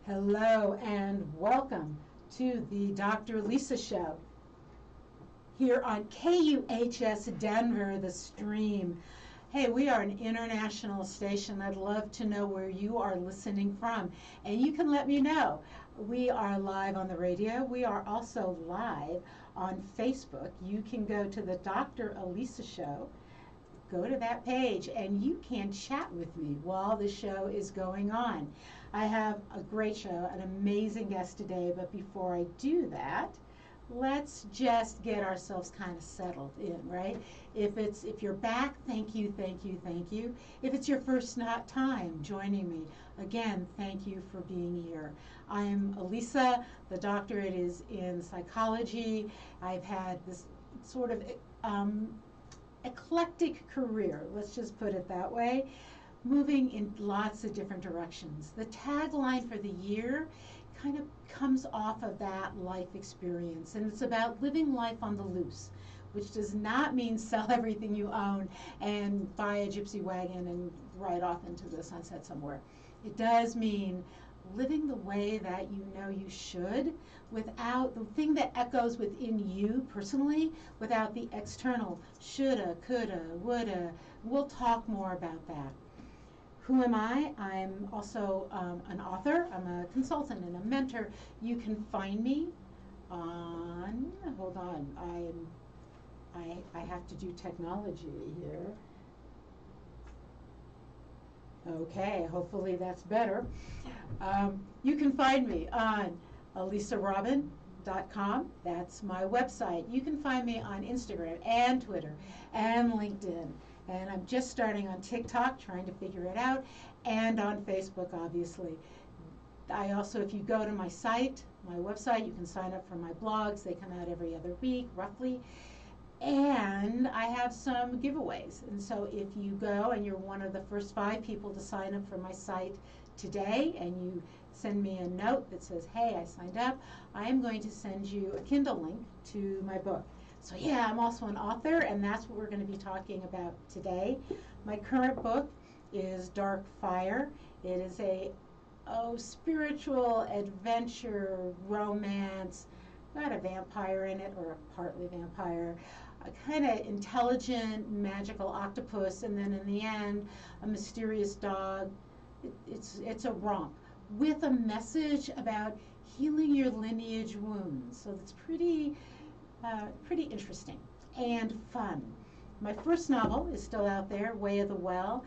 Hello and welcome to the Dr. Lisa Show here on KUHS Denver, the stream. Hey, we are an international station. I'd love to know where you are listening from, and you can let me know. We are live on the radio. We are also live on Facebook. You can go to the Dr. Elisa Show. Go to that page and you can chat with me while the show is going on. I have a great show, an amazing guest today, but before I do that, let's just get ourselves kind of settled in, right? If you're back, thank you. If it's your first time joining me, again, thank you for being here. I'm Elisa. The doctorate is in psychology. I've had this sort of eclectic career, let's just put it that way, moving in lots of different directions. The tagline for the year kind of comes off of that life experience, and it's about living life on the loose, which does not mean sell everything you own and buy a gypsy wagon and ride off into the sunset somewhere. It does mean living the way that you know you should, without the thing that echoes within you personally, without the external shoulda, coulda, woulda. We'll talk more about that. Who am I? I'm also an author. I'm a consultant and a mentor. You can find me on, hold on, I have to do technology here. Okay, hopefully that's better. You can find me on elisarobin.com. That's my website. You can find me on Instagram and Twitter and LinkedIn. And I'm just starting on TikTok, trying to figure it out, and on Facebook, obviously. I also, if you go to my site, my website, you can sign up for my blogs. They come out every other week, roughly. And I have some giveaways. And so if you go and you're one of the first 5 people to sign up for my site today, and you send me a note that says, hey, I signed up, I am going to send you a Kindle link to my book. So yeah, I'm also an author, and that's what we're going to be talking about today. My current book is Dark Fire. It is a spiritual adventure, romance, got a vampire in it, or a partly vampire, a kind of intelligent, magical octopus, and then in the end, a mysterious dog. It's a romp with a message about healing your lineage wounds. So it's pretty interesting and fun. My first novel is still out there, Way of the Well.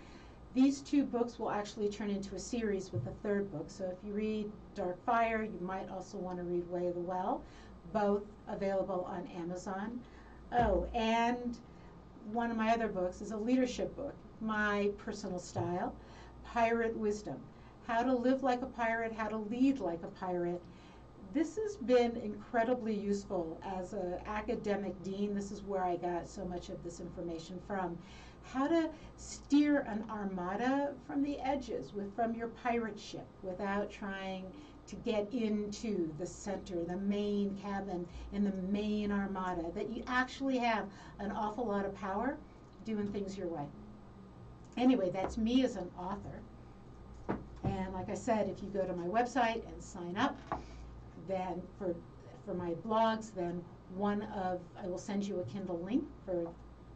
These 2 books will actually turn into a series with a 3rd book. So if you read Dark Fire, you might also want to read Way of the Well. Both available on Amazon. Oh, and one of my other books is a leadership book, my personal style, Pirate Wisdom. How to live like a pirate, how to lead like a pirate. This has been incredibly useful as an academic dean. This is where I got so much of this information from. How to steer an armada from the edges, from your pirate ship, without trying to get into the center, the main cabin in the main armada, that you actually have an awful lot of power doing things your way. Anyway, that's me as an author. And like I said, if you go to my website and sign up, then for my blogs, then I will send you a Kindle link for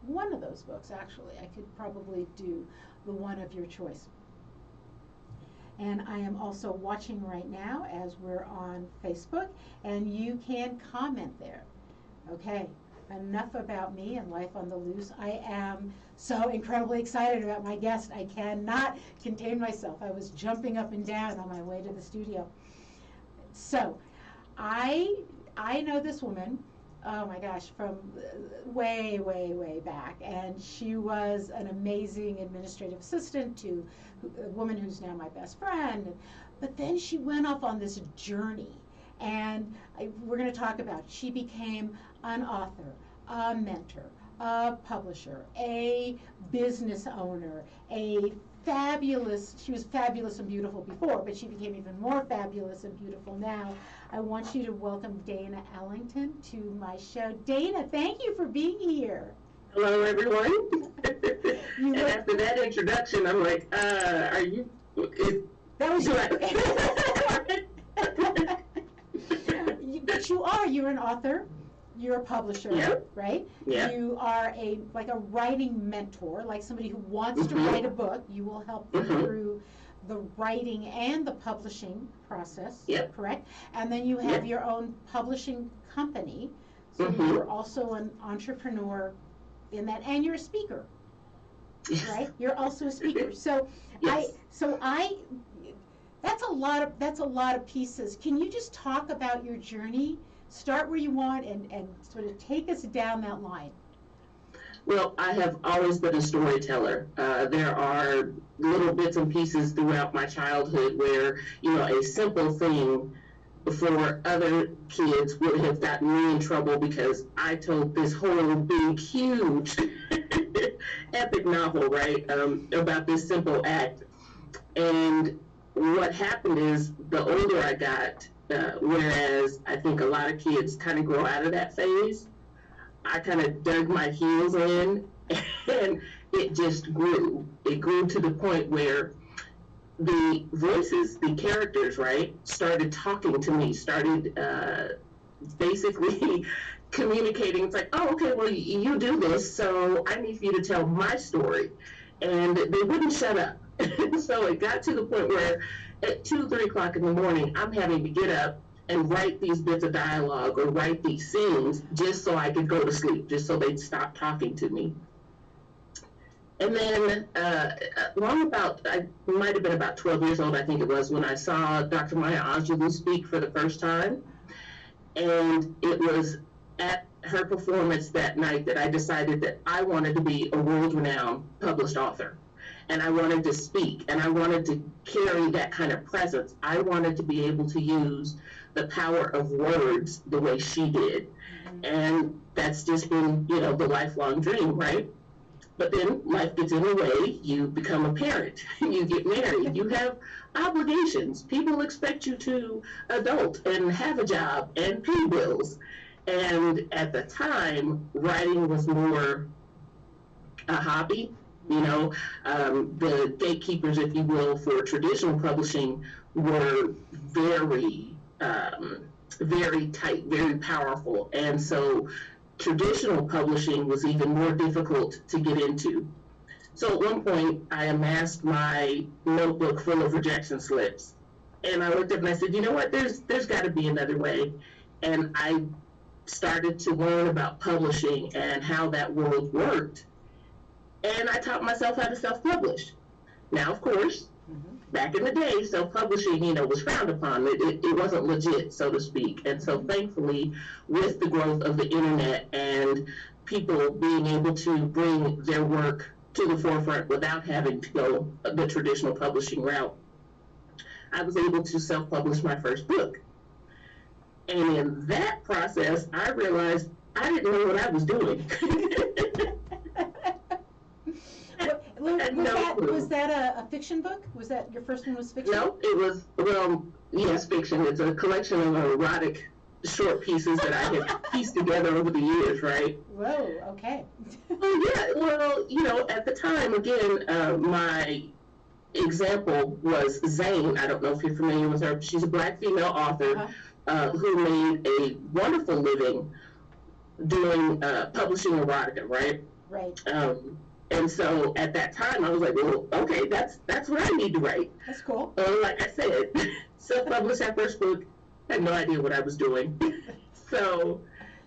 one of those books, actually. I could probably do the one of your choice. And I am also watching right now as we're on Facebook, and you can comment there. Okay, enough about me and life on the loose. I am so incredibly excited about my guest. I cannot contain myself. I was jumping up and down on my way to the studio. So, I know this woman, oh my gosh, from way back, and she was an amazing administrative assistant to a woman who's now my best friend. But then she went off on this journey, and we're going to talk about it. She became an author, a mentor, a publisher, a business owner, she was fabulous and beautiful before, but she became even more fabulous and beautiful now. I want you to welcome Dana Ellington to my show. Dana, thank you for being here. Hello, everyone. And after that introduction, I'm like, are you? That was you. what you are. You're an author. You're a publisher, Yep. right? Yep. You are a writing mentor, like somebody who wants to write a book. You will help them through the writing and the publishing process, correct? And then you have your own publishing company, so you're also an entrepreneur in that, and you're a speaker, right? You're also a speaker. So that's a lot of pieces. Can you just talk about your journey? Start where you want and sort of take us down that line. Well, I have always been a storyteller. There are little bits and pieces throughout my childhood where, a simple thing for other kids would have gotten me in trouble because I told this whole big, huge, epic novel, right, about this simple act. And what happened is the older I got, whereas I think a lot of kids kind of grow out of that phase, I kind of dug my heels in and it just grew. It grew to the point where the voices, the characters, right, started talking to me, started basically communicating. It's like, oh, okay, well, you do this, so I need for you to tell my story. And they wouldn't shut up. So it got to the point where at 2, 3 o'clock in the morning, I'm having to get up and write these bits of dialogue or write these scenes just so I could go to sleep, just so they'd stop talking to me. And then I might have been about 12 years old, I think it was, when I saw Dr. Maya Angelou speak for the first time. And it was at her performance that night that I decided that I wanted to be a world-renowned published author. And I wanted to speak, and I wanted to carry that kind of presence. I wanted to be able to use the power of words the way she did. And that's just been, the lifelong dream, right? But then life gets in the way. You become a parent. You get married. You have obligations. People expect you to adult and have a job and pay bills. And at the time, writing was more a hobby. The gatekeepers, if you will, for traditional publishing were very, very tight, very powerful. And so traditional publishing was even more difficult to get into. So at one point, I amassed my notebook full of rejection slips. And I looked up and I said, you know what, there's got to be another way. And I started to learn about publishing and how that world worked. And I taught myself how to self-publish. Now, of course, back in the day, self-publishing, was frowned upon. It wasn't legit, so to speak. And so thankfully, with the growth of the internet and people being able to bring their work to the forefront without having to go the traditional publishing route, I was able to self-publish my first book. And in that process, I realized I didn't know what I was doing. Was that a fiction book? Was that your first one was fiction? No, it was, yes, fiction. It's a collection of erotic short pieces that I had pieced together over the years, right? Whoa, okay. At the time, again, my example was Zane. I don't know if you're familiar with her. She's a Black female author who made a wonderful living doing publishing erotica, right? Right. And so at that time, I was like, well, okay, that's what I need to write. That's cool. Like I said, self-published that first book, had no idea what I was doing. So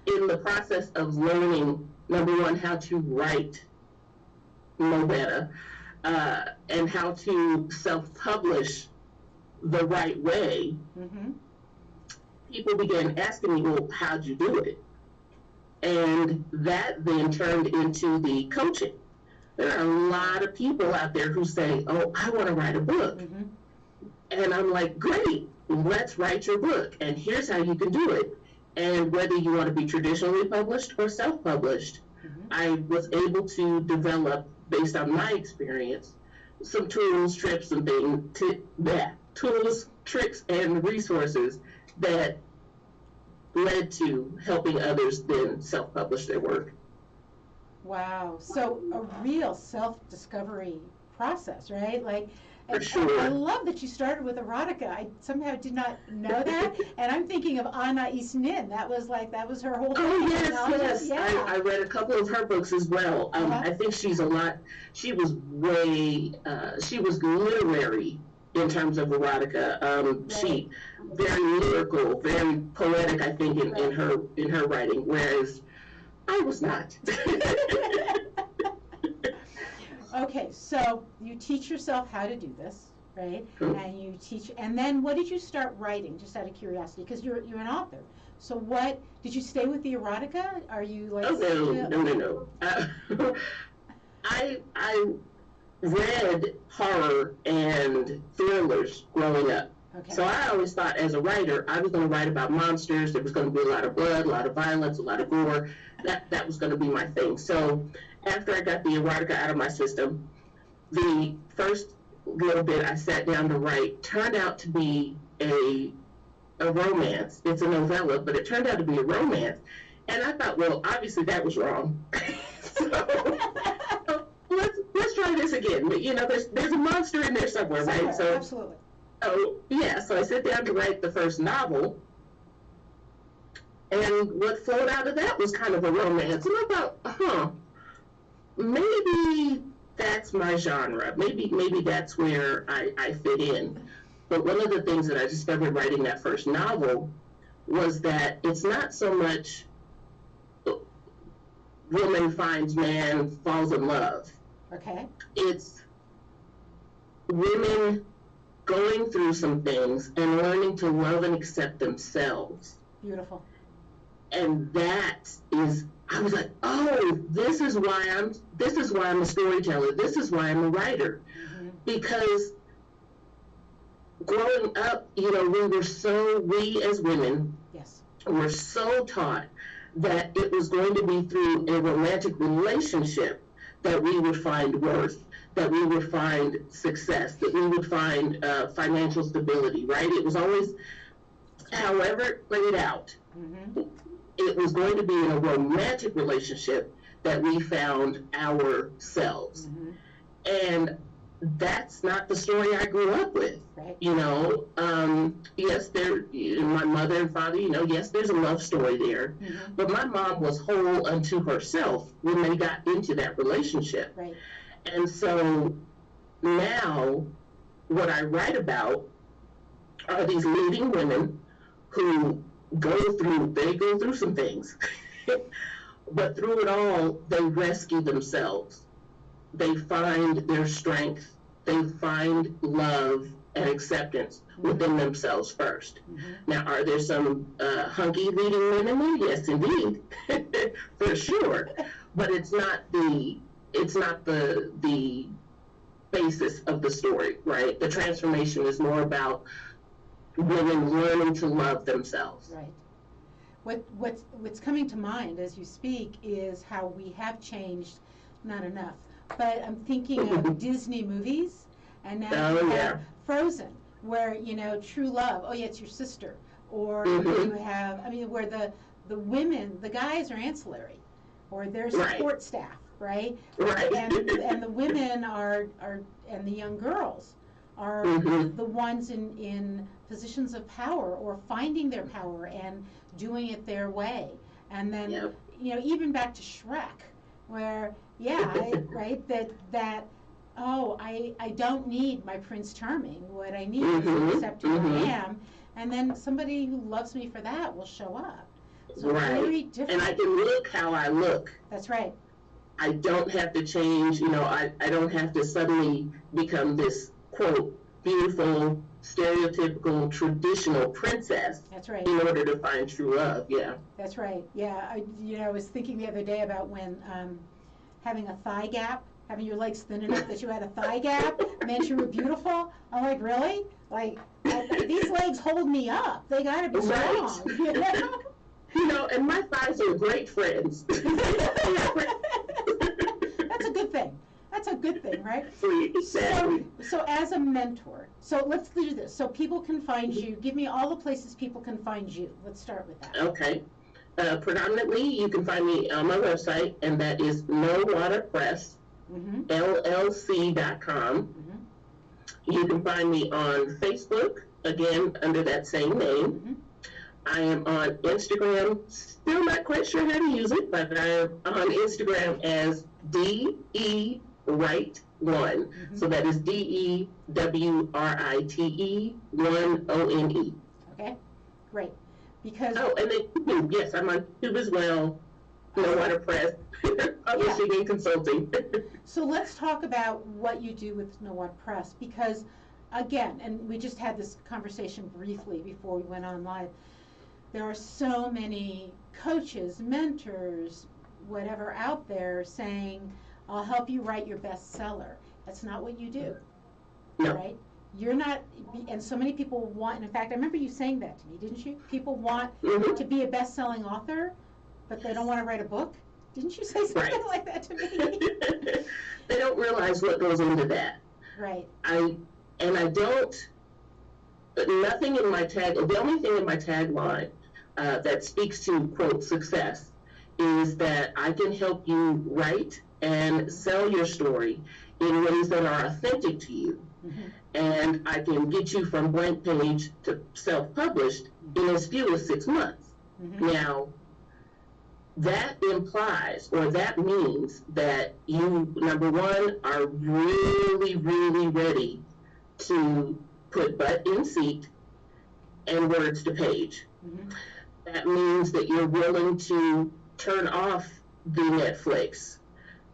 in the process of learning, number one, how to write no better, and how to self-publish the right way, people began asking me, well, how'd you do it? And that then turned into the coaching. There are a lot of people out there who say, oh, I want to write a book. And I'm like, great, let's write your book. And here's how you can do it. And whether you want to be traditionally published or self-published, I was able to develop, based on my experience, some tools, tricks, and things, tools, tricks, and resources that led to helping others then self-publish their work. Wow. So a real self-discovery process, right? Like, for And sure. I love that you started with erotica. I somehow did not know that, and I'm thinking of Anna Isnin. That was her whole thing. Oh yes. Yeah. I read a couple of her books as well. I think she was she was literary in terms of erotica. She very lyrical, very poetic, I think, in her writing, whereas I was not. Okay, so you teach yourself how to do this, right? And you teach, and then what did you start writing, just out of curiosity? Because you're an author. So what, did you stay with the erotica? Are you like... Oh, no. I read horror and thrillers growing up. Okay. So I always thought, as a writer, I was going to write about monsters. There was going to be a lot of blood, a lot of violence, a lot of gore. That was going to be my thing. So after I got the erotica out of my system, the first little bit I sat down to write turned out to be a romance. It's a novella, but it turned out to be a romance. And I thought, well, obviously that was wrong. So let's try this again. You know, there's a monster in there somewhere, right? So absolutely. Oh, yeah, so I sat down to write the first novel, and what flowed out of that was kind of a romance. And I thought, maybe that's my genre. Maybe that's where I fit in. But one of the things that I discovered writing that first novel was that it's not so much woman finds man, falls in love. Okay. It's women going through some things and learning to love and accept themselves. Beautiful. And that is, I was like, oh, this is why I'm a storyteller. This is why I'm a writer. Mm-hmm. Because growing up, you know, we as women, yes, were so taught that it was going to be through a romantic relationship that we would find worth, that we would find success, that we would find financial stability, right? It was always, however it played out, mm-hmm. It was going to be in a romantic relationship that we found ourselves. Mm-hmm. And that's not the story I grew up with. Right. You know, yes, my mother and father, you know, yes, there's a love story there. Mm-hmm. But my mom was whole unto herself when they got into that relationship. Right. And so now what I write about are these leading women who go through some things. But through it all, they rescue themselves. They find their strength. They find love and acceptance within themselves first. Mm-hmm. Now, are there some hunky leading women there? Yes, indeed, for sure. But it's not the basis of the story, right? The transformation is more about women learning to love themselves. Right. What's coming to mind as you speak is how we have changed, not enough, but I'm thinking of Disney movies, and now you have Frozen, where, you know, true love, oh yeah, it's your sister, or you have, I mean, where the women, the guys are ancillary, or they're support staff, right? Right. And the women are and the young girls are the ones in positions of power, or finding their power and doing it their way. And then, you know, even back to Shrek, where, right, that oh, I don't need my Prince Charming. What I need is to accept who I am. And then somebody who loves me for that will show up. So very different. And I can look how I look. That's right. I don't have to change, you know, I don't have to suddenly become this, quote, beautiful, stereotypical, traditional princess. That's right. In order to find true love, yeah. That's right, yeah. I was thinking the other day about when having a thigh gap, having your legs thin enough that you had a thigh gap meant you were beautiful. I'm like, really? Like, these legs hold me up. They gotta be strong. Right. You know? You know, and my thighs are great friends. That's a good thing. That's a good thing, right? Exactly. So as a mentor, so let's do this. So people can find you. Give me all the places people can find you. Let's start with that. Okay. Predominantly, you can find me on my website, and that is NoWaterPress, LLC.com. You can find me on Facebook, again, under that same name. Mm-hmm. I am on Instagram, still not quite sure how to use it, but I'm on Instagram as DE Write One. Mm-hmm. So that is DEWRITE 1ONE. Okay, great. Because Oh, and then YouTube. Yes, I'm on YouTube as well. No Waterpress, publishing and consulting. so let's talk about what you do with No One Press, because again, and we just had this conversation briefly before we went on live, there are so many coaches, mentors, whatever out there saying, I'll help you write your bestseller. That's not what you do, No. right? You're not, and so many people want, and in fact, I remember you saying that to me, didn't you? People want to be a best-selling author, but they don't want to write a book. Didn't you say something like that to me? They don't realize what goes into that. Right. Nothing in my the only thing in my tagline that speaks to, quote, success is that I can help you write and sell your story in ways that are authentic to you. Mm-hmm. And I can get you from blank page to self-published in as few as 6 months. Mm-hmm. Now, that implies, or that means that you, number one, are really, really ready to put butt in seat and words to page. Mm-hmm. That means that you're willing to turn off the Netflix,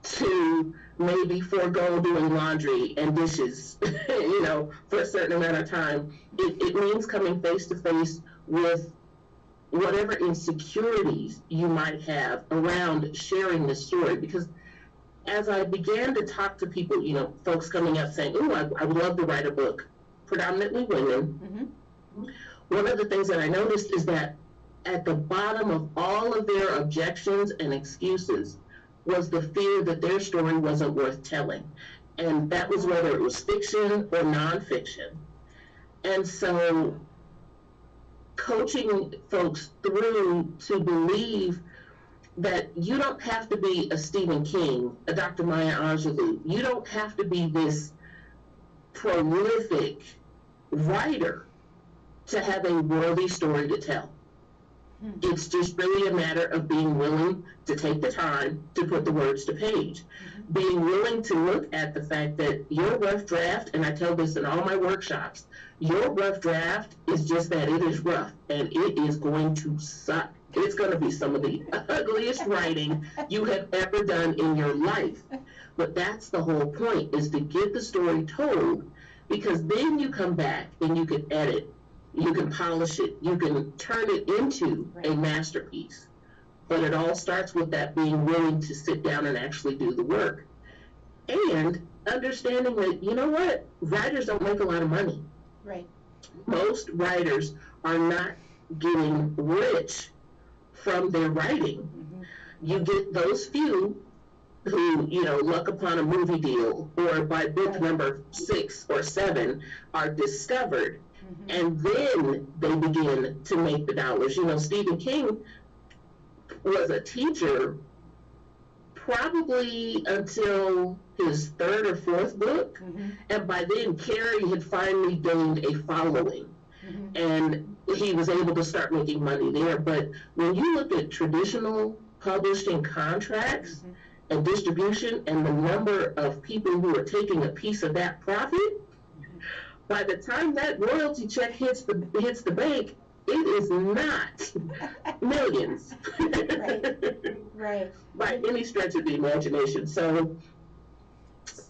to maybe forego doing laundry and dishes, for a certain amount of time. It means coming face to face with whatever insecurities you might have around sharing this story. Because as I began to talk to people, folks coming up saying, oh, I would love to write a book, predominantly women, Mm-hmm. one of the things that I noticed is that at the bottom of all of their objections and excuses was the fear that their story wasn't worth telling. And that was whether it was fiction or nonfiction. And so coaching folks through to believe that you don't have to be a Stephen King, a Dr. Maya Angelou. You don't have to be this prolific writer to have a worthy story to tell. It's just really a matter of being willing to take the time to put the words to page. Mm-hmm. Being willing to look at the fact that your rough draft, and I tell this in all my workshops, your rough draft is just that, it is rough, and it is going to suck. It's going to be some of the ugliest writing you have ever done in your life. But that's the whole point, is to get the story told, because then you come back and you can edit. You can polish it. You can turn it into a masterpiece. But it all starts with that being willing to sit down and actually do the work. And understanding that, you know what? Writers don't make a lot of money. Right. Most writers are not getting rich from their writing. Mm-hmm. You get those few who, luck upon a movie deal, or by book number 6 or 7 are discovered. And then they begin to make the dollars. Stephen King was a teacher probably until his 3rd or 4th book. Mm-hmm. And by then, Carrie had finally gained a following. Mm-hmm. And he was able to start making money there. But when you look at traditional publishing contracts, mm-hmm. and distribution, and the number of people who are taking a piece of that profit, by the time that royalty check hits the bank, it is not millions. Right. By any stretch of the imagination. So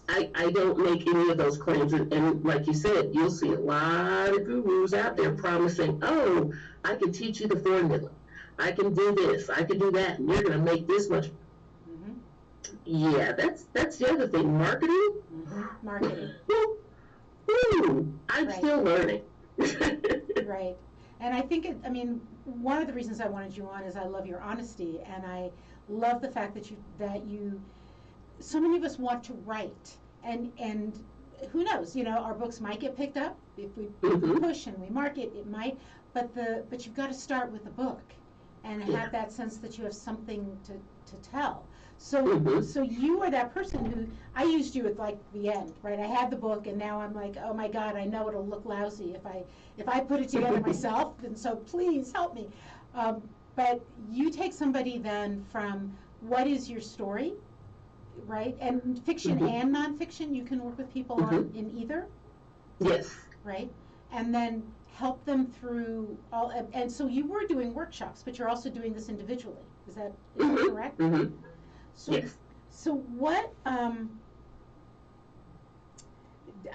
I don't make any of those claims. And like you said, you'll see a lot of gurus out there promising, oh, I can teach you the formula. I can do this. I can do that. And you're going to make this much. Mm-hmm. Yeah, that's the other thing. Marketing. Mm-hmm. Marketing. I'm still learning. Right. And I think, one of the reasons I wanted you on is I love your honesty, and I love the fact that you so many of us want to write, and who knows, our books might get picked up if we push and we market, it might, but you've got to start with a book and have that sense that you have something to tell. So, so you are that person who, I used you at like the end, right? I had the book, and now I'm like, oh my God, I know it'll look lousy if I put it together myself. And so please help me. But you take somebody then from what is your story, right? And fiction and nonfiction, you can work with people on in either. Yes. Right, and then help them through all. And so you were doing workshops, but you're also doing this individually. Is that correct? So, yes. So what, I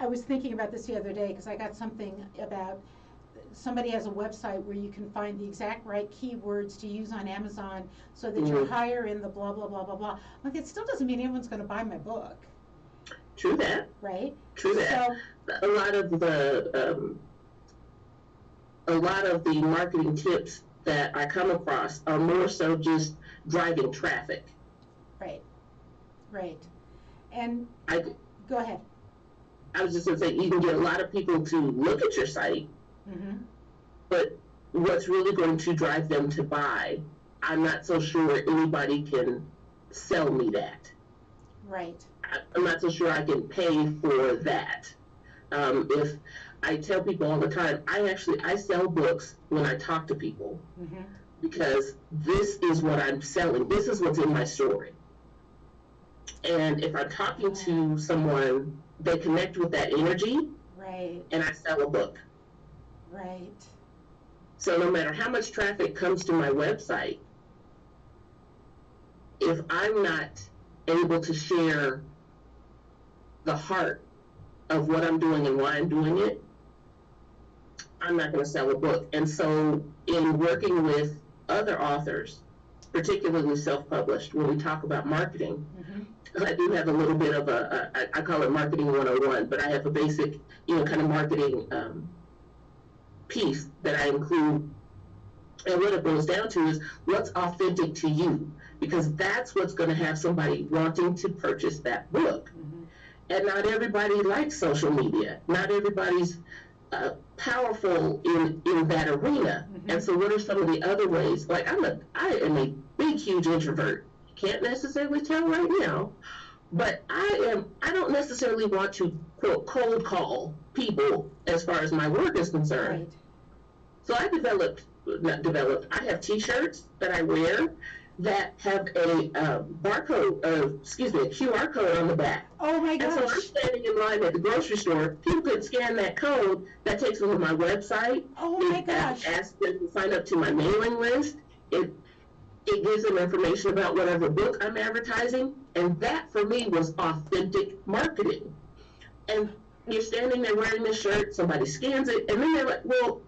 was thinking about this the other day because I got something about somebody has a website where you can find the exact right keywords to use on Amazon so that you're higher in the blah, blah, blah, blah, blah. Like, it still doesn't mean anyone's going to buy my book. True that. Right? True that. So, a lot of the marketing tips that I come across are more so just driving traffic. Right. Right. And go ahead. I was just going to say, you can get a lot of people to look at your site, but what's really going to drive them to buy, I'm not so sure anybody can sell me that. Right. I'm not so sure I can pay for that. If I tell people all the time, I sell books when I talk to people because this is what I'm selling. This is what's in my story. And if I'm talking to someone, they connect with that energy, right? And I sell a book. Right. So no matter how much traffic comes to my website, if I'm not able to share the heart of what I'm doing and why I'm doing it, I'm not going to sell a book. And so in working with other authors, particularly self-published, when we talk about marketing, I do have a little bit of I call it marketing 101, but I have a basic, kind of marketing piece that I include. And what it boils down to is what's authentic to you, because that's what's going to have somebody wanting to purchase that book. And not everybody likes social media. Not everybody's powerful in that arena. And so what are some of the other ways? Like I am a big, huge introvert. Can't necessarily tell right now, but I don't necessarily want to, quote, cold call people as far as my work is concerned. Right. So I I have t-shirts that I wear that have a QR code on the back. Oh my gosh. And so I'm standing in line at the grocery store. People could scan that code. That takes them to my website. Oh my gosh. Asks them to sign up to my mailing list. It gives them information about whatever book I'm advertising. And that for me was authentic marketing. And you're standing there wearing this shirt, somebody scans it, and then they're like, well,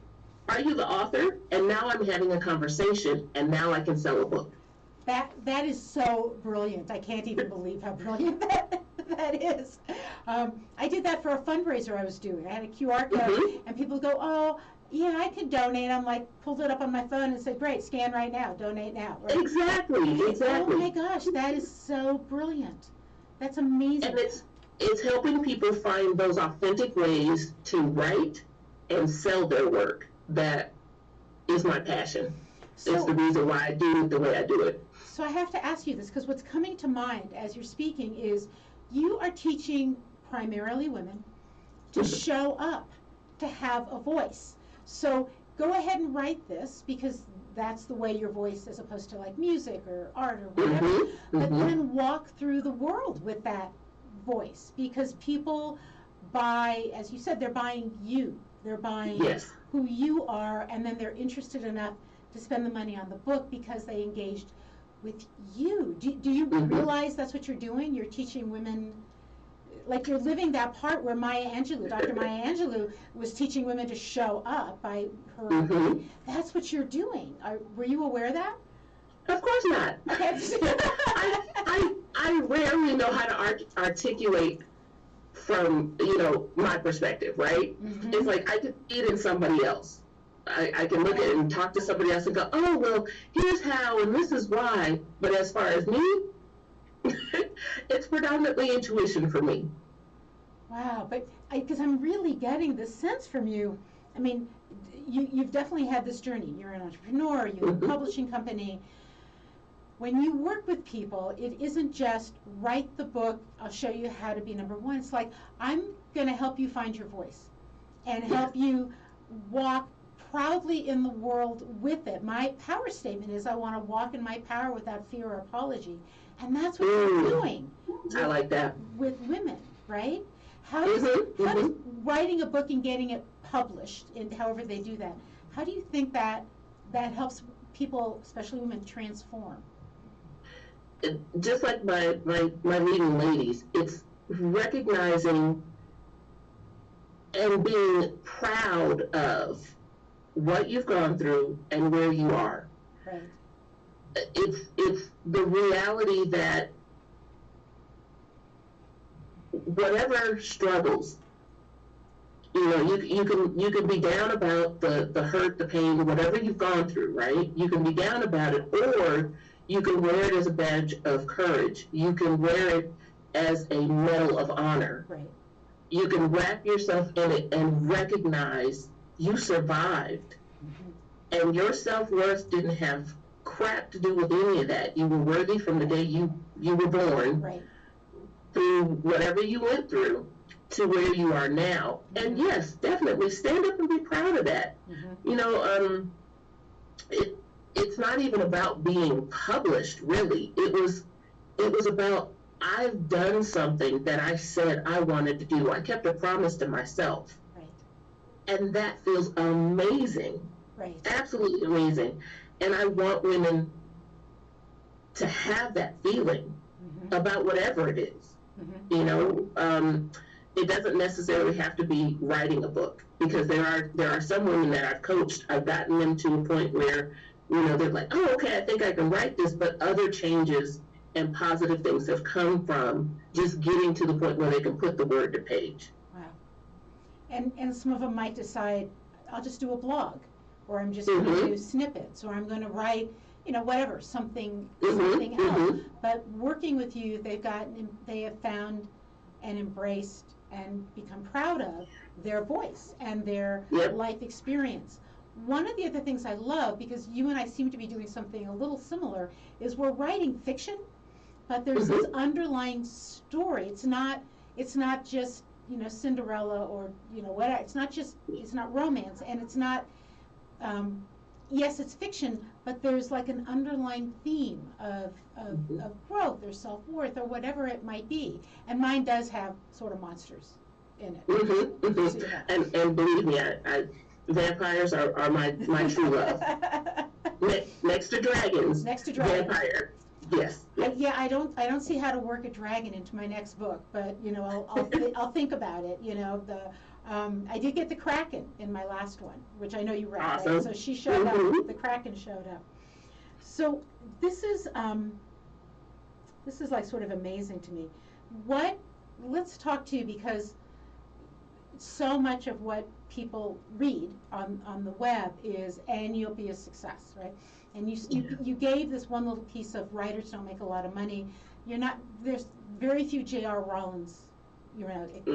are you the author? And now I'm having a conversation, and now I can sell a book. That is so brilliant. I can't even believe how brilliant that is. I did that for a fundraiser I was doing. I had a QR code, and people go, oh, yeah, I could donate. I'm like, pulled it up on my phone and said, great, scan right now, donate now. Right? Exactly. Oh my gosh, that is so brilliant. That's amazing. And it's helping people find those authentic ways to write and sell their work. That is my passion. So, it's the reason why I do it the way I do it. So I have to ask you this, because what's coming to mind as you're speaking is you are teaching primarily women to show up, to have a voice. So go ahead and write this, because that's the way your voice, as opposed to like music or art or whatever, but then walk through the world with that voice, because people buy, as you said, they're buying you. They're buying who you are, and then they're interested enough to spend the money on the book because they engaged with you. Do you realize that's what you're doing? You're teaching women, like you're living that part where Dr. Maya Angelou was teaching women to show up by her. That's what you're doing. Were you aware of that? Of course not. Okay. I rarely know how to articulate from, my perspective, right? It's like I could see it in somebody else. I can look at it and talk to somebody else and go, oh, well, here's how and this is why. But as far as me, it's predominantly intuition for me. Wow, but because I'm really getting this sense from you. I mean, you've definitely had this journey. You're an entrepreneur, you have a publishing company. when you work with people, it isn't just write the book, I'll show you how to be number one. It's like, I'm going to help you find your voice and help you walk proudly in the world with it. My power statement is I want to walk in my power without fear or apology. And that's what you're doing. I like that. With women, right? How does writing a book and getting it published, and however they do that, how do you think that helps people, especially women, transform? Just like my leading ladies, it's recognizing and being proud of what you've gone through and where you are. Right. It's the reality that whatever struggles, you can be down about the hurt, the pain, whatever you've gone through, right? You can be down about it, or you can wear it as a badge of courage. You can wear it as a medal of honor. Right. You can wrap yourself in it and recognize you survived. And your self-worth didn't have crap to do with any of that. You were worthy from the day you were born, right, through whatever you went through to where you are now. And yes, definitely stand up and be proud of that. It's not even about being published, really. It was about, I've done something that I said I wanted to do. I kept a promise to myself. Right. And that feels amazing. Right. Absolutely amazing. And I want women to have that feeling about whatever it is. It doesn't necessarily have to be writing a book, because there are some women that I've coached. I've gotten them to a point where, they're like, oh, okay, I think I can write this, but other changes and positive things have come from just getting to the point where they can put the word to page. Wow. And some of them might decide, I'll just do a blog, or I'm just going to do snippets, or I'm going to write, whatever, something else. But working with you, they have found and embraced and become proud of their voice and their life experience. One of the other things I love, because you and I seem to be doing something a little similar, is we're writing fiction, but there's this underlying story. It's not just Cinderella or whatever. It's not romance, and it's not. Yes, it's fiction, but there's like an underlying theme of growth or self-worth or whatever it might be. And mine does have sort of monsters in it. And believe me, vampires are my true love. Next to dragons. Vampire. Yes. Yeah, I don't see how to work a dragon into my next book, but I'll think about it. I did get the Kraken in my last one, which I know you read. Awesome. Right? So she showed up. The Kraken showed up. So this is like sort of amazing to me. Let's talk to you, because so much of what people read on the web is, and you'll be a success, right? And you gave this one little piece of writers don't make a lot of money. There's very few J.R. Rollins,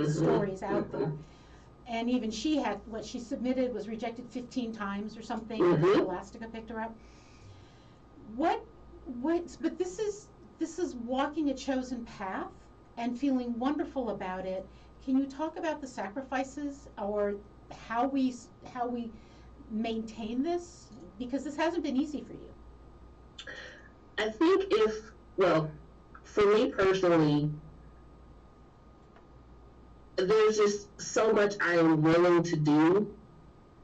stories out there. And even she had, what she submitted was rejected 15 times or something. Elastica picked her up. But this is walking a chosen path and feeling wonderful about it. Can you talk about the sacrifices, or how we maintain this? Because this hasn't been easy for you. I think for me personally, there's just so much I am willing to do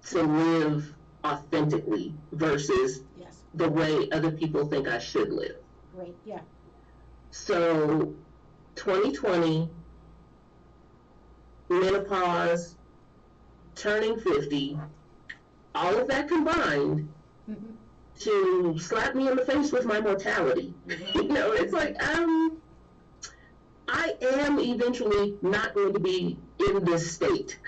to live authentically versus the way other people think I should live. Great, yeah. So 2020, menopause, turning 50, all of that combined to slap me in the face with my mortality. It's like, I am eventually not going to be in this state,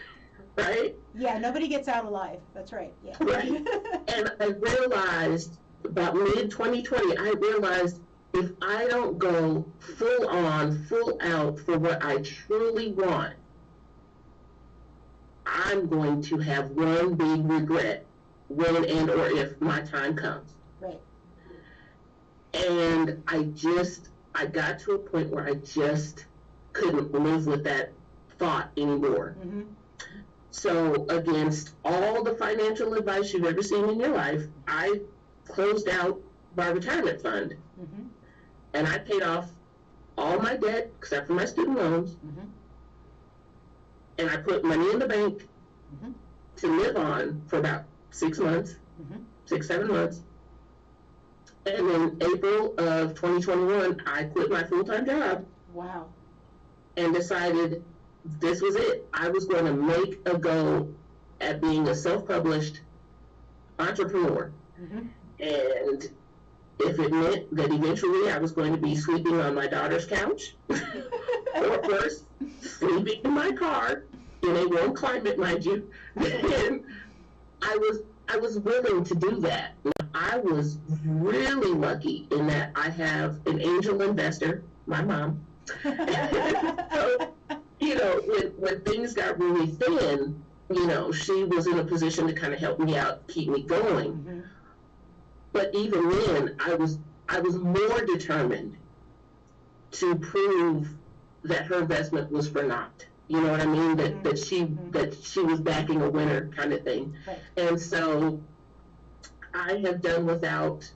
right? Yeah, nobody gets out alive. That's right. Yeah. Right. And I realized about mid-2020, I realized if I don't go full on, full out for what I truly want, I'm going to have one big regret when and or if my time comes. Right. And I got to a point where I just couldn't live with that thought anymore. Mm-hmm. So against all the financial advice you've ever seen in your life, I closed out my retirement fund. Mm-hmm. And I paid off all my debt except for my student loans. Mm-hmm. And I put money in the bank Mm-hmm. to live on for about 6 months, Mm-hmm. 6-7 months. And in April of 2021, I quit my full-time job. Wow. And decided this was it. I was going to make a go at being a self-published entrepreneur. Mm-hmm. And if it meant that eventually I was going to be sleeping on my daughter's couch, or first sleeping in my car in a warm climate, mind you, then I was willing to do that. Now, I was really lucky in that I have an angel investor, my mom. So, when things got really thin, she was in a position to kind of help me out, keep me going. Mm-hmm. But even then, I was more determined to prove that her investment was for naught. You know what I mean? That she was backing a winner kind of thing. Right. And so I have done without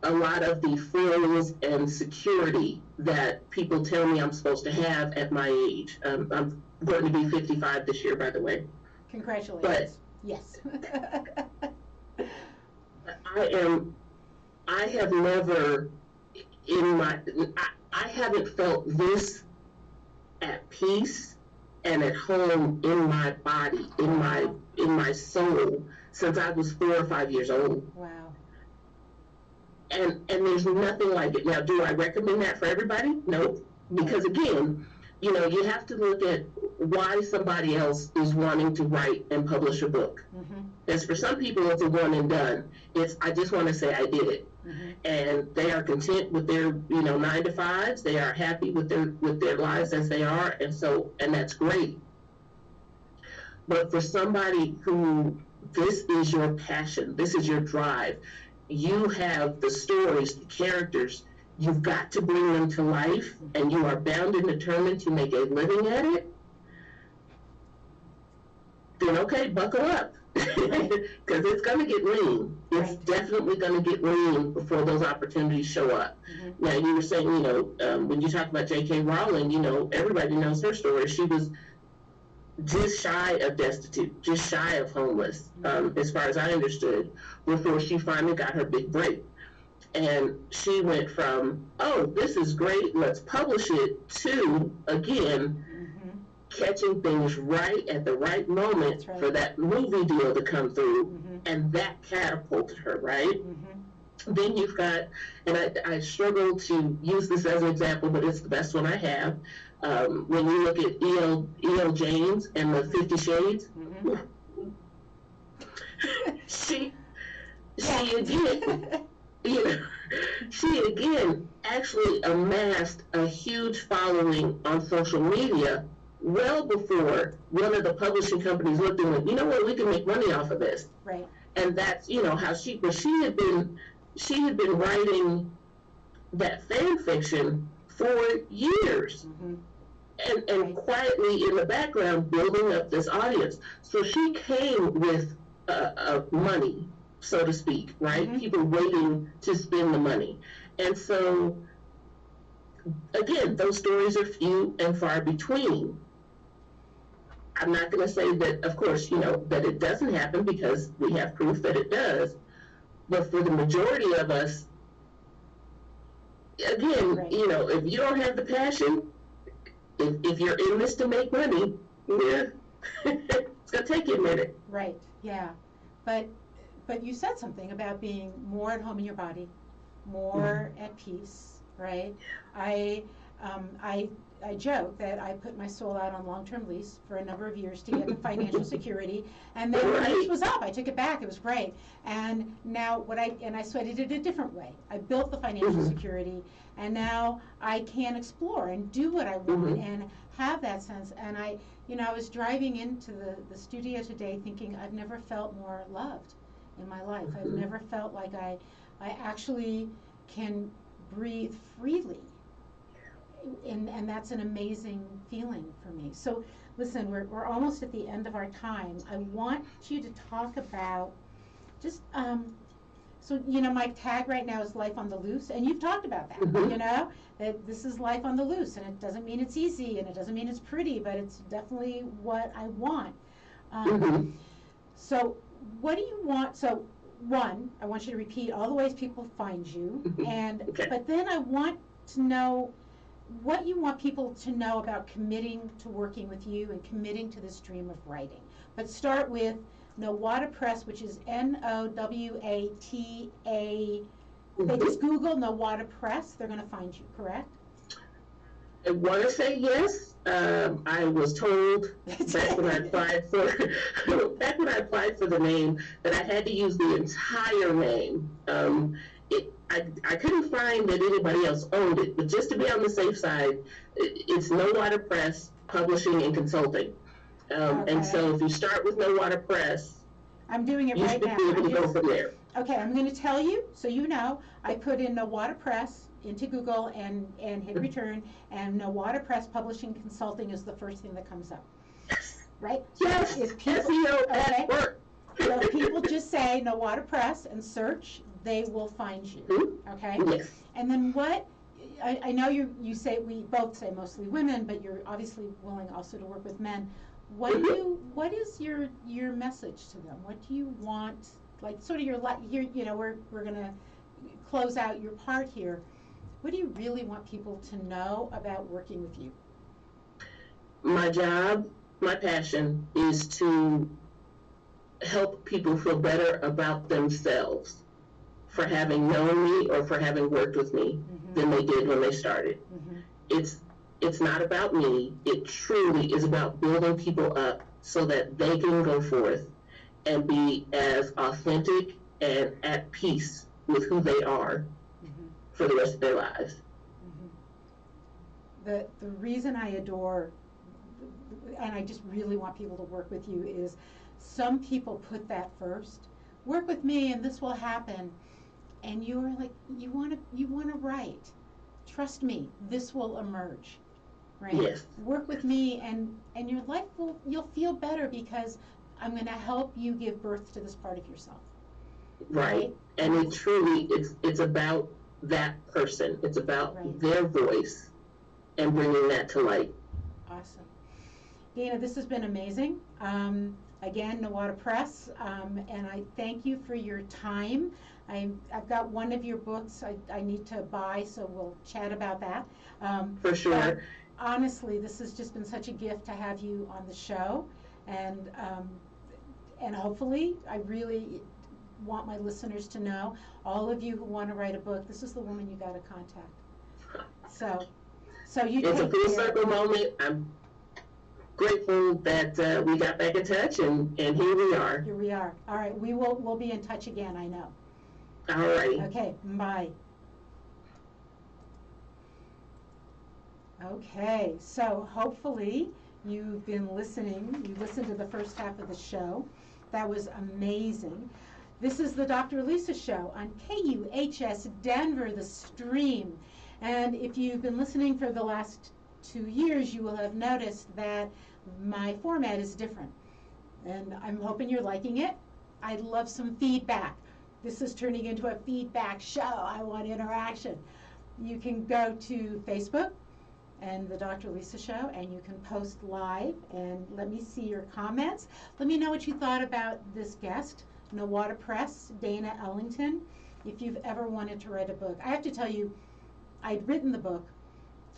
a lot of the frills and security that people tell me I'm supposed to have at my age. I'm going to be 55 this year, by the way. Congratulations. But yes. I have never I haven't felt this at peace and at home in my body, in my soul, since I was 4 or 5 years old. Wow. And there's nothing like it. Now, do I recommend that for everybody? Nope. Because again, you have to look at why somebody else is wanting to write and publish a book. Mm-hmm. As for some people, it's a one and done. I just want to say I did it. Mm-hmm. And they are content with their 9 to 5s. They are happy with their lives as they are, and that's great. But for somebody who this is your passion, this is your drive, you have the stories, the characters, you've got to bring them to life, and you are bound and determined to make a living at it, then okay, buckle up. Because it's going to get lean. It's Right. definitely going to get lean before those opportunities show up. Mm-hmm. Now, you were saying, when you talk about J.K. Rowling, everybody knows her story. She was just shy of destitute, just shy of homeless, as far as I understood, before she finally got her big break. And she went from, oh, this is great, let's publish it, to, again, catching things right at the right moment right. for that movie deal to come through, Mm-hmm. and that catapulted her, right? Mm-hmm. Then you've got, and I struggle to use this as an example, but it's the best one I have. When you look at E.L. James and the 50 Shades, Mm-hmm. she again, she again actually amassed a huge following on social media well before one of the publishing companies looked and went, you know what, we can make money off of this. Right. And that's, how she had been writing that fan fiction for years. Mm-hmm. And Right. quietly in the background building up this audience. So she came with money, so to speak, right? Mm-hmm. People waiting to spend the money. And so, again, those stories are few and far between. I'm not going to say that, of course, that it doesn't happen, because we have proof that it does. But for the majority of us, again, Right. If you don't have the passion, if you're in this to make money, yeah, it's going to take you a minute. Right. Yeah. But you said something about being more at home in your body, more at peace, right? I joke that I put my soul out on long-term lease for a number of years to get the financial security, and then when the lease was up, I took it back. It was great. And now so I did it a different way. I built the financial security, and now I can explore and do what I want and have that sense. And I was driving into the studio today thinking I've never felt more loved in my life. I've never felt like I actually can breathe freely. And that's an amazing feeling for me. So listen, we're almost at the end of our time. I want you to talk about just so my tag right now is life on the loose, and you've talked about that. That this is life on the loose, and it doesn't mean it's easy, and it doesn't mean it's pretty, but it's definitely what I want. So what do you want? So one, I want you to repeat all the ways people find you, and but then I want to know what you want people to know about committing to working with you and committing to this dream of writing. But start with Nowata Press, which is Nowata. They just Google Nowata Press, they're going to find you, correct? I want to say yes. I was told back when I applied for the name that I had to use the entire name. I couldn't find that anybody else owned it, but just to be on the safe side, it's Nowata Press Publishing and Consulting. And so if you start with Nowata Press, I'm doing it right now. You should be able to go from there. Okay, I'm going to tell you, so I put in Nowata Press into Google and hit return, and Nowata Press Publishing Consulting is the first thing that comes up. Right? Yes, if people, SEO at work. So if people just say Nowata Press and search, they will find you. Okay? Yes. And then what, I know you say, we both say mostly women, but you're obviously willing also to work with men. What is your message to them? What do you want, like sort of we're going to close out your part here. What do you really want people to know about working with you? My job, my passion is to help people feel better about themselves for having known me or for having worked with me than they did when they started. It's not about me. It truly is about building people up so that they can go forth and be as authentic and at peace with who they are for the rest of their lives. The reason I adore, and I just really want people to work with you, is some people put that first. Work with me and this will happen. And you're like, you want to write. Trust me, this will emerge. Right? Yes. Work with me and your life you'll feel better because I'm going to help you give birth to this part of yourself. Right. And it truly, it's about that person. It's about their voice and bringing that to light. Awesome. Dana, this has been amazing. Again, Nowata Press, and I thank you for your time. I've got one of your books I need to buy, so we'll chat about that. For sure. Honestly, this has just been such a gift to have you on the show, and hopefully, I really want my listeners to know, all of you who want to write a book, this is the woman you got to contact. So you. It's a full circle moment. I'm grateful that we got back in touch, and here we are. Here we are. All right, we'll be in touch again. I know. All right. Okay. Bye. Okay, so hopefully you've been listening. You listened to the first half of the show. That was amazing. This is the Dr. Lisa Show on KUHS Denver, the stream. And if you've been listening for the last 2 years, you will have noticed that my format is different. And I'm hoping you're liking it. I'd love some feedback. This is turning into a feedback show. I want interaction. You can go to Facebook and the Dr. Lisa Show, and you can post live and let me see your comments. Let me know what you thought about this guest, Nowata Press, Dana Ellington. If you've ever wanted to write a book, I have to tell you, I'd written the book,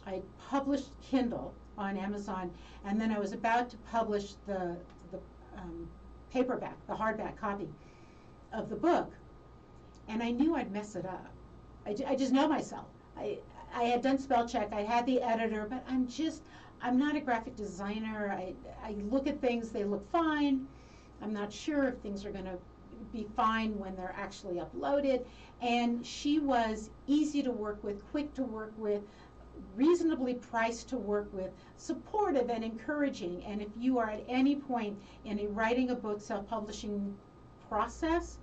I published Kindle on Amazon, and then I was about to publish the paperback, the hardback copy of the book, and I knew I'd mess it up. I just know myself. I had done spell check, I had the editor, but I'm not a graphic designer. I look at things, they look fine. I'm not sure if things are going to be fine when they're actually uploaded. And she was easy to work with, quick to work with, reasonably priced to work with, supportive and encouraging. And if you are at any point in a writing a book, self-publishing process,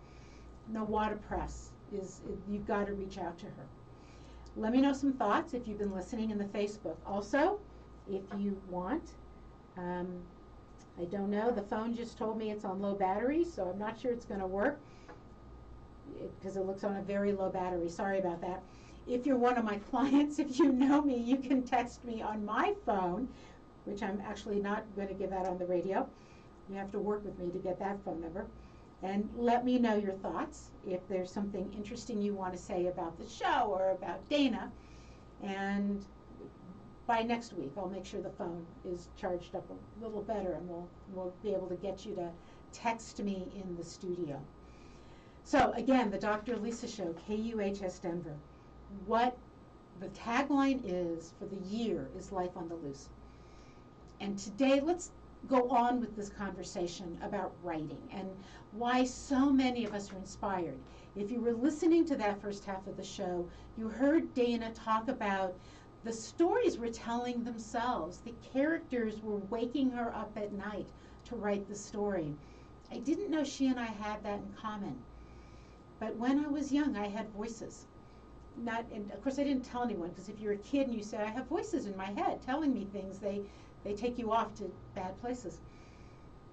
Nowata Press you've got to reach out to her. Let me know some thoughts if you've been listening in the Facebook. Also, if you want, I don't know, the phone just told me it's on low battery, so I'm not sure it's going to work because it looks on a very low battery. Sorry about that. If you're one of my clients, if you know me, you can text me on my phone, which I'm actually not going to give out on the radio. You have to work with me to get that phone number. And let me know your thoughts if there's something interesting you want to say about the show or about Dana. And by next week, I'll make sure the phone is charged up a little better, and we'll be able to get you to text me in the studio. So again, the Dr. Lisa Show, KUHS Denver. What the tagline is for the year is Life on the Loose. And today, let's go on with this conversation about writing and why so many of us are inspired. If you were listening to that first half of the show, you heard Dana talk about the stories were telling themselves. The characters were waking her up at night to write the story. I didn't know she and I had that in common. But when I was young, I had voices. And of course, I didn't tell anyone, because if you're a kid and you say, I have voices in my head telling me things, they take you off to bad places.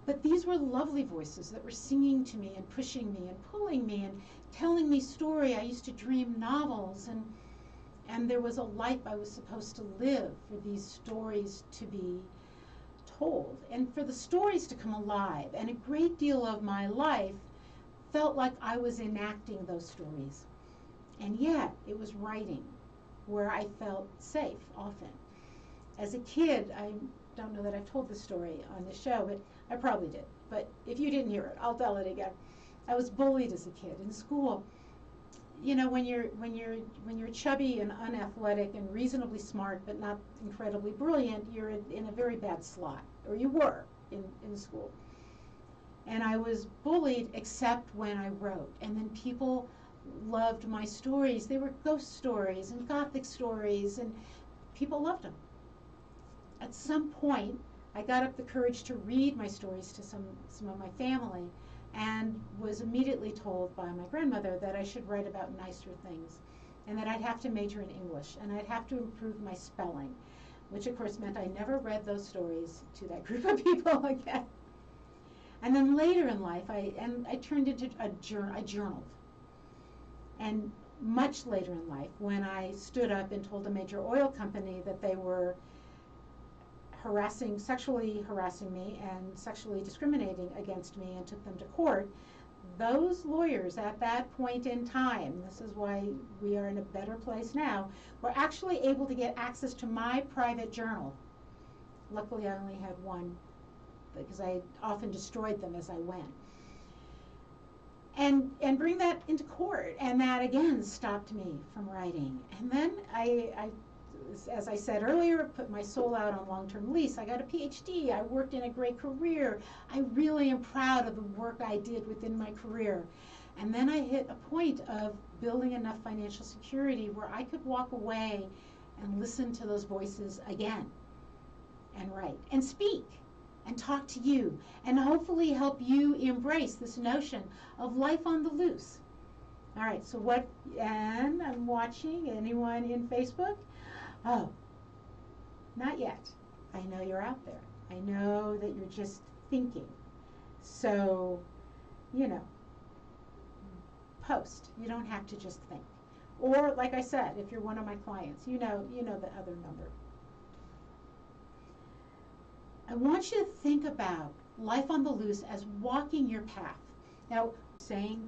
But these were lovely voices that were singing to me and pushing me and pulling me and telling me story. I used to dream novels, and there was a life I was supposed to live for these stories to be told and for the stories to come alive. And a great deal of my life felt like I was enacting those stories. And yet, it was writing where I felt safe often. As a kid, I don't know that I've told this story on the show, but I probably did. But if you didn't hear it, I'll tell it again. I was bullied as a kid in school. You know, when you're chubby and unathletic and reasonably smart but not incredibly brilliant, you're in a very bad slot, or you were in school. And I was bullied except when I wrote. And then people loved my stories. They were ghost stories and gothic stories, and people loved them. At some point, I got up the courage to read my stories to some of my family, and was immediately told by my grandmother that I should write about nicer things, and that I'd have to major in English, and I'd have to improve my spelling, which of course meant I never read those stories to that group of people again. And then later in life, I turned into I journaled. And much later in life, when I stood up and told a major oil company that they were sexually harassing me and sexually discriminating against me and took them to court, those lawyers at that point in time, this is why we are in a better place now, were actually able to get access to my private journal. Luckily, I only had one, because I often destroyed them as I went. And bring that into court, and that again stopped me from writing. And then I, as I said earlier, put my soul out on long-term lease. I got a PhD. I worked in a great career. I really am proud of the work I did within my career. And then I hit a point of building enough financial security where I could walk away and listen to those voices again and write and speak and talk to you, and hopefully help you embrace this notion of life on the loose. All right, so and I'm watching, anyone in Facebook? Oh, not yet. I know you're out there. I know that you're just thinking. So, post. You don't have to just think. Or, like I said, if you're one of my clients, you know the other number. I want you to think about life on the loose as walking your path. Now, saying